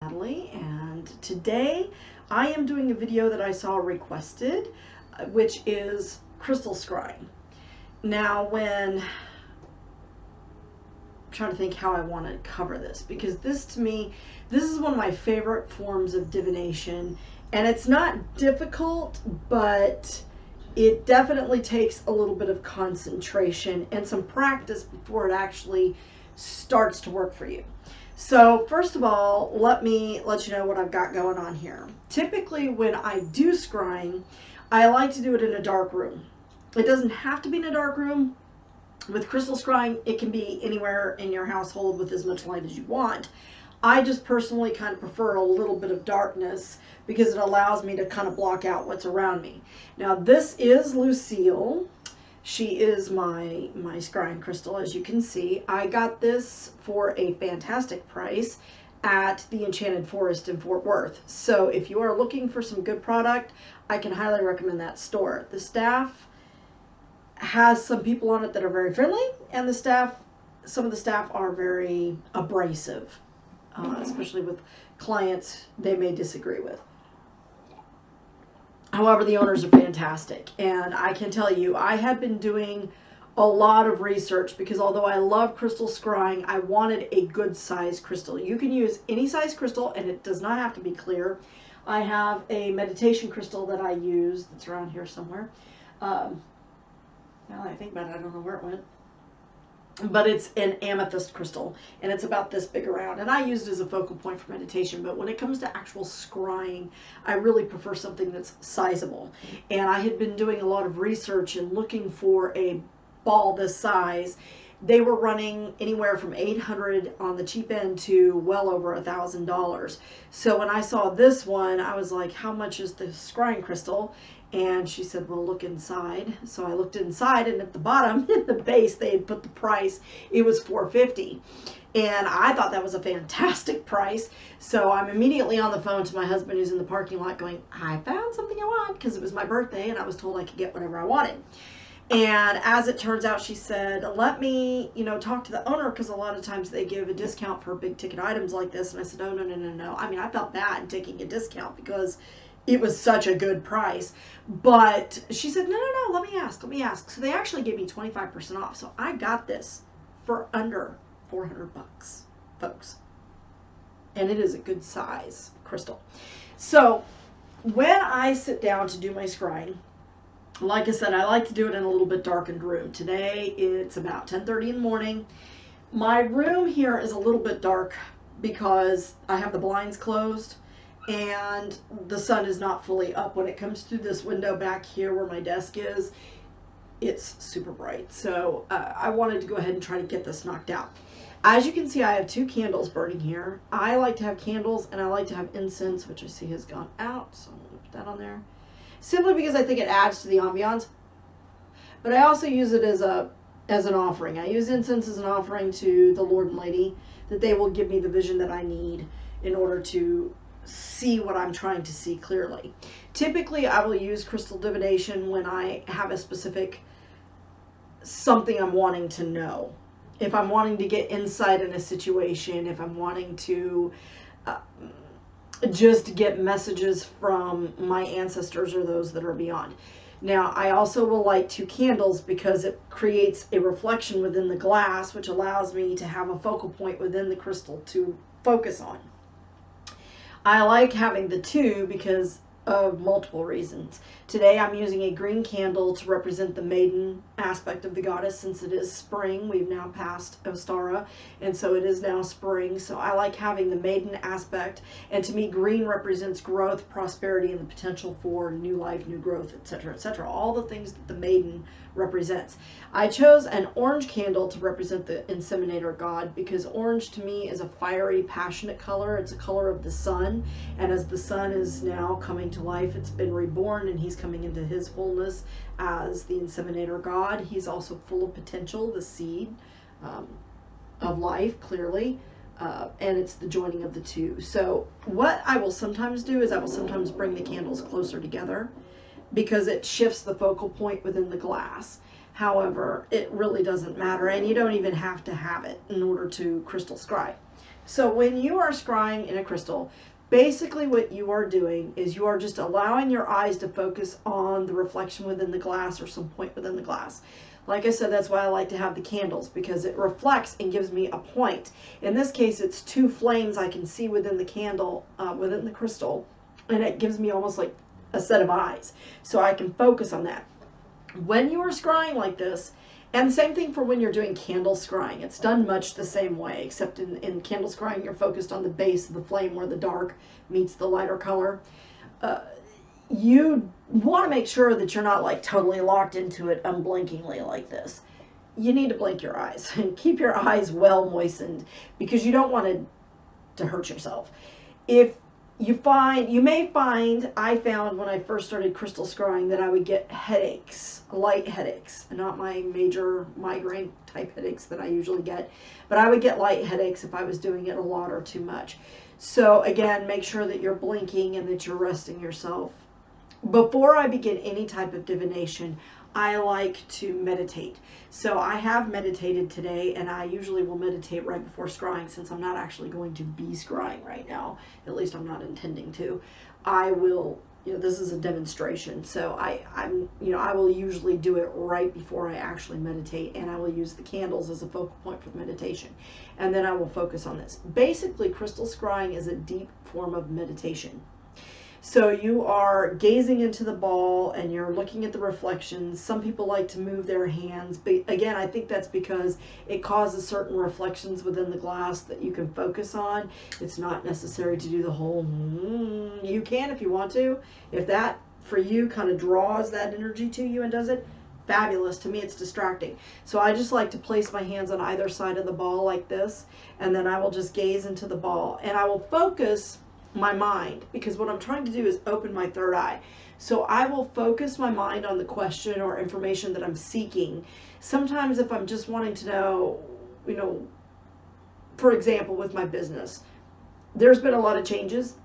Natalie, and today I am doing a video that I saw requested, which is crystal scrying. Now, I'm trying to think how I want to cover this, because this is one of my favorite forms of divination, and it's not difficult, but it definitely takes a little bit of concentration and some practice before it actually starts to work for you. So first of all, let me let you know what I've got going on here. Typically when I do scrying, I like to do it in a dark room. It doesn't have to be in a dark room. With crystal scrying, it can be anywhere in your household with as much light as you want. I just personally kind of prefer a little bit of darkness because it allows me to kind of block out what's around me. Now this is Lucille. She is my scrying crystal, as you can see. I got this for a fantastic price at the Enchanted Forest in Fort Worth. So if you are looking for some good product, I can highly recommend that store. The staff has some people on it that are very friendly, and some of the staff are very abrasive, especially with clients they may disagree with. However, the owners are fantastic, and I can tell you, I had been doing a lot of research because although I love crystal scrying, I wanted a good size crystal. You can use any size crystal, and it does not have to be clear. I have a meditation crystal that I use that's around here somewhere. Now that I think about it, I don't know where it went. But it's an amethyst crystal, and it's about this big around, and I use it as a focal point for meditation. But when it comes to actual scrying, I really prefer something that's sizable. And I had been doing a lot of research and looking for a ball this size. They were running anywhere from $800 on the cheap end to well over $1,000. So when I saw this one, I was like, how much is the scrying crystal? And she said, well, look inside. So I looked inside, and at the bottom, at the base, they had put the price. It was $450. And I thought that was a fantastic price. So I'm immediately on the phone to my husband, who's in the parking lot, going, I found something I want, because it was my birthday, and I was told I could get whatever I wanted. And as it turns out, she said, let me, talk to the owner, because a lot of times they give a discount for big ticket items like this. And I said, oh, no. I mean, I felt bad taking a discount because it was such a good price. But she said, no, let me ask. So they actually gave me 25% off. So I got this for under $400, folks. And it is a good size crystal. So when I sit down to do my scrying, like I said, I like to do it in a little bit darkened room. Today it's about 10:30 in the morning. My room here is a little bit dark because I have the blinds closed and the sun is not fully up. When it comes through this window back here where my desk is, it's super bright. So I wanted to go ahead and try to get this knocked out. As you can see, I have 2 candles burning here. I like to have candles, and I like to have incense, which I see has gone out. So I'm going to put that on there, simply because I think it adds to the ambiance. But I also use it as an offering. I use incense as an offering to the Lord and Lady, that they will give me the vision that I need in order to see what I'm trying to see clearly. Typically, I will use crystal divination when I have a specific something I'm wanting to know. If I'm wanting to get insight in a situation, if I'm wanting to just get messages from my ancestors or those that are beyond. Now, I also will light 2 candles because it creates a reflection within the glass, which allows me to have a focal point within the crystal to focus on. I like having the 2 because of multiple reasons. Today I'm using a green candle to represent the maiden aspect of the goddess, since it is spring. We've now passed Ostara, and so it is now spring. So I like having the maiden aspect, and to me green represents growth, prosperity, and the potential for new life, new growth, etc., etc. All the things that the maiden represents. I chose an orange candle to represent the inseminator god because orange to me is a fiery, passionate color. It's a color of the sun, and as the sun is now coming to life, it's been reborn, and he's coming into his fullness as the inseminator god. He's also full of potential, the seed of life, clearly, and it's the joining of the 2. So what I will sometimes do is I will sometimes bring the candles closer together because it shifts the focal point within the glass. However, it really doesn't matter, and you don't even have to have it in order to crystal scry. So when you are scrying in a crystal, basically what you are doing is you are just allowing your eyes to focus on the reflection within the glass or some point within the glass. Like I said, that's why I like to have the candles, because it reflects and gives me a point. In this case, it's two flames I can see within the candle, within the crystal, and it gives me almost like a set of eyes. So I can focus on that. When you are scrying like this, and the same thing for when you're doing candle scrying. It's done much the same way, except in candle scrying, you're focused on the base of the flame where the dark meets the lighter color. You want to make sure that you're not like totally locked into it unblinkingly like this. You need to blink your eyes and keep your eyes well moistened, because you don't want to hurt yourself. If you may find, I found when I first started crystal scrying that I would get headaches, light headaches, not my major migraine type headaches that I usually get, but I would get light headaches if I was doing it a lot or too much. So again, make sure that you're blinking and that you're resting yourself. Before I begin any type of divination, I like to meditate. So I have meditated today, and I usually will meditate right before scrying, since I'm not actually going to be scrying right now. At least I'm not intending to. I will, this is a demonstration, so I will usually do it right before I actually meditate, and I will use the candles as a focal point for the meditation. And then I will focus on this. Basically, crystal scrying is a deep form of meditation. So you are gazing into the ball and you're looking at the reflections. Some people like to move their hands, but again, I think that's because it causes certain reflections within the glass that you can focus on. It's not necessary to do the whole, you can if you want to. If that for you kind of draws that energy to you and does it, fabulous. To me, it's distracting. So I just like to place my hands on either side of the ball like this, and then I will just gaze into the ball, and I will focus my mind, because what I'm trying to do is open my third eye. So I will focus my mind on the question or information that I'm seeking. Sometimes if I'm just wanting to know, for example, with my business, there's been a lot of changes.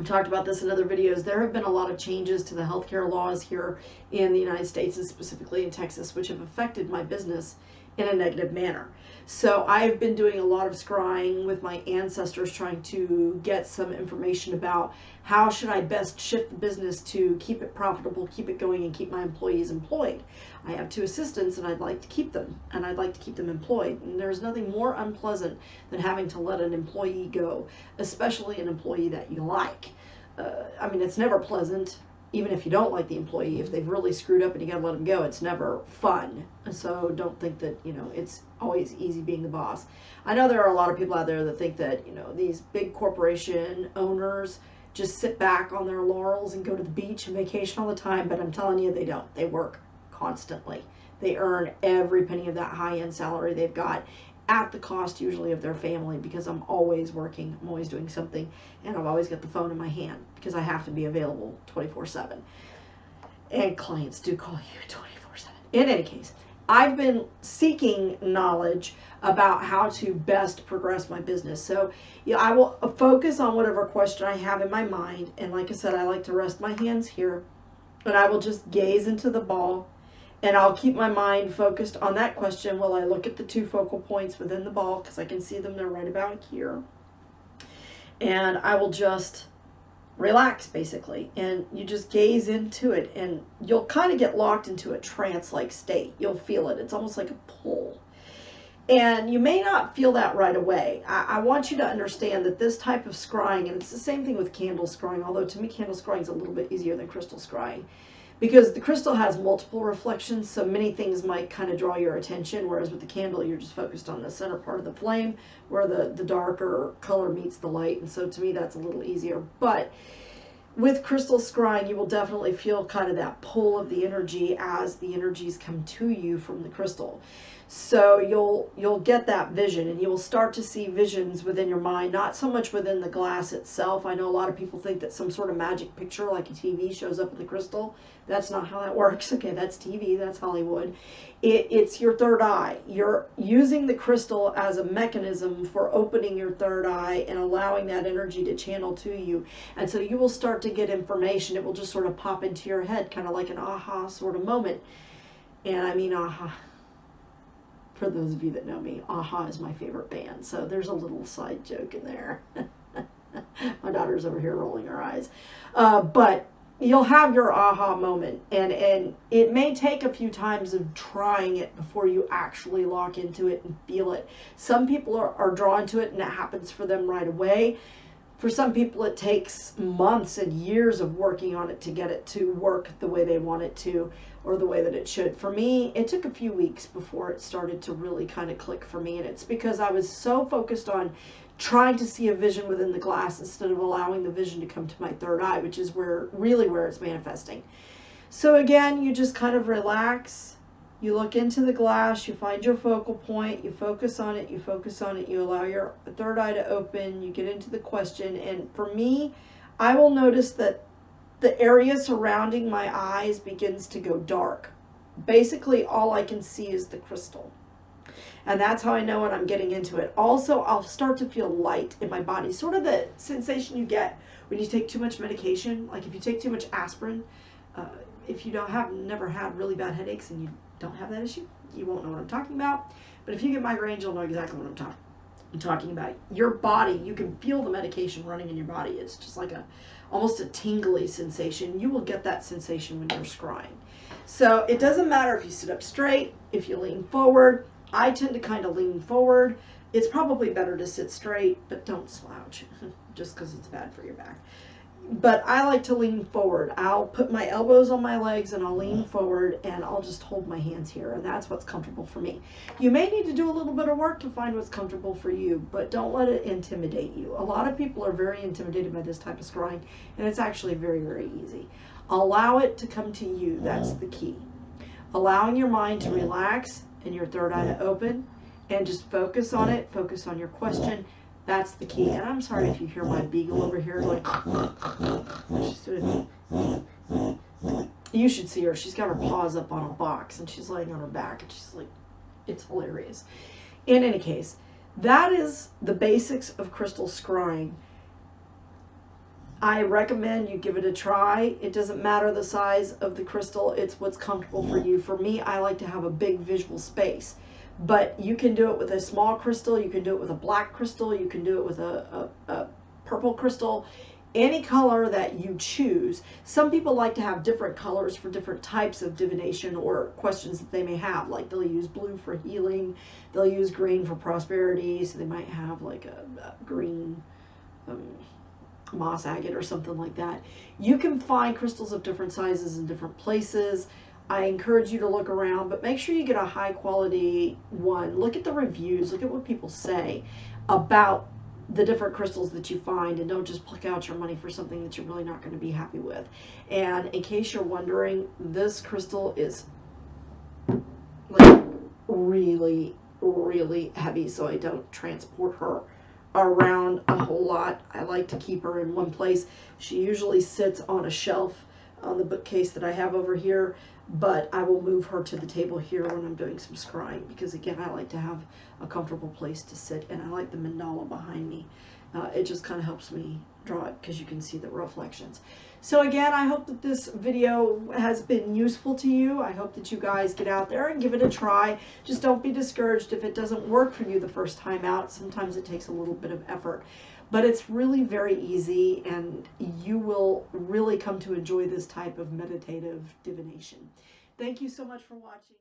I talked about this in other videos. There have been a lot of changes to the healthcare laws here in the United States, and specifically in Texas, which have affected my business in a negative manner. So I've been doing a lot of scrying with my ancestors, trying to get some information about how should I best shift the business to keep it profitable, keep it going, and keep my employees employed. I have 2 assistants, and I'd like to keep them, and I'd like to keep them employed. And there's nothing more unpleasant than having to let an employee go, especially an employee that you like. I mean, it's never pleasant. Even if you don't like the employee, if they've really screwed up and you gotta let them go, it's never fun. So don't think that, it's always easy being the boss. I know there are a lot of people out there that think that, these big corporation owners just sit back on their laurels and go to the beach and vacation all the time, but I'm telling you, they don't. They work constantly. They earn every penny of that high-end salary they've got, at the cost usually of their family, because I'm always working, I'm always doing something, and I've always got the phone in my hand because I have to be available 24/7. And clients do call you 24/7. In any case, I've been seeking knowledge about how to best progress my business. So I will focus on whatever question I have in my mind, and like I said, I like to rest my hands here, and I will just gaze into the ball. And I'll keep my mind focused on that question while I look at the 2 focal points within the ball, because I can see them, they're right about here. And I will just relax, basically. And you just gaze into it, and you'll kind of get locked into a trance-like state. You'll feel it. It's almost like a pull. And you may not feel that right away. I want you to understand that this type of scrying, and it's the same thing with candle scrying, although to me candle scrying is a little bit easier than crystal scrying, because the crystal has multiple reflections, so many things might kind of draw your attention, whereas with the candle, you're just focused on the center part of the flame where the darker color meets the light, and so to me that's a little easier. But with crystal scrying, you will definitely feel kind of that pull of the energy as the energies come to you from the crystal. So you'll get that vision, and you will start to see visions within your mind, not so much within the glass itself. I know a lot of people think that some sort of magic picture like a TV shows up in the crystal. That's not how that works. Okay, that's TV, that's Hollywood. It's your third eye. You're using the crystal as a mechanism for opening your third eye and allowing that energy to channel to you. And so you will start to get information. It will just sort of pop into your head, kind of like an aha sort of moment. And I mean aha. For those of you that know me, AHA is my favorite band. So there's a little side joke in there. My daughter's over here rolling her eyes. But you'll have your aha moment, and it may take a few times of trying it before you actually lock into it and feel it. Some people are drawn to it and it happens for them right away. For some people it takes months and years of working on it to get it to work the way they want it to, or the way that it should. For me, it took a few weeks before it started to really kind of click for me, and it's because I was so focused on trying to see a vision within the glass instead of allowing the vision to come to my third eye, which is really where it's manifesting. So again, you just kind of relax, you look into the glass, you find your focal point, you focus on it, you allow your third eye to open, you get into the question. And for me, I will notice that the area surrounding my eyes begins to go dark. Basically, all I can see is the crystal. And that's how I know when I'm getting into it. Also, I'll start to feel light in my body. Sort of the sensation you get when you take too much medication. Like if you take too much aspirin, if you never had really bad headaches and you don't have that issue, you won't know what I'm talking about. But if you get migraines, you'll know exactly what I'm talking about. Your body, you can feel the medication running in your body. It's just like almost a tingly sensation. You will get that sensation when you're scrying. So it doesn't matter if you sit up straight, if you lean forward. I tend to kind of lean forward. It's probably better to sit straight, but don't slouch just because it's bad for your back. But I like to lean forward. I'll put my elbows on my legs and I'll lean forward and I'll just hold my hands here, and that's what's comfortable for me. You may need to do a little bit of work to find what's comfortable for you, but don't let it intimidate you. A lot of people are very intimidated by this type of scrying, and it's actually very, very easy. Allow it to come to you. That's the key. Allowing your mind to relax and your third eye to open, and just focus on it, focus on your question. That's the key. And I'm sorry if you hear my beagle over here going. You should see her. She's got her paws up on a box and she's laying on her back and she's like, it's hilarious. In any case, that is the basics of crystal scrying. I recommend you give it a try. It doesn't matter the size of the crystal. It's what's comfortable for you. For me, I like to have a big visual space. But you can do it with a small crystal. You can do it with a black crystal. You can do it with a purple crystal. Any color that you choose. Some people like to have different colors for different types of divination or questions that they may have. Like they'll use blue for healing. They'll use green for prosperity. So they might have like a green moss agate or something like that. You can find crystals of different sizes in different places. I encourage you to look around, but make sure you get a high quality one. Look at the reviews, look at what people say about the different crystals that you find, and don't just pluck out your money for something that you're really not going to be happy with. And in case you're wondering, this crystal is like really, really heavy, so I don't transport her around a whole lot. I like to keep her in one place. She usually sits on a shelf on the bookcase that I have over here, but I will move her to the table here when I'm doing some scrying, because again, I like to have a comfortable place to sit, and I like the mandala behind me. It just kind of helps me draw it because you can see the reflections. So again, I hope that this video has been useful to you. I hope that you guys get out there and give it a try. Just don't be discouraged if it doesn't work for you the first time out. Sometimes it takes a little bit of effort, but it's really very easy, and you will really come to enjoy this type of meditative divination. Thank you so much for watching.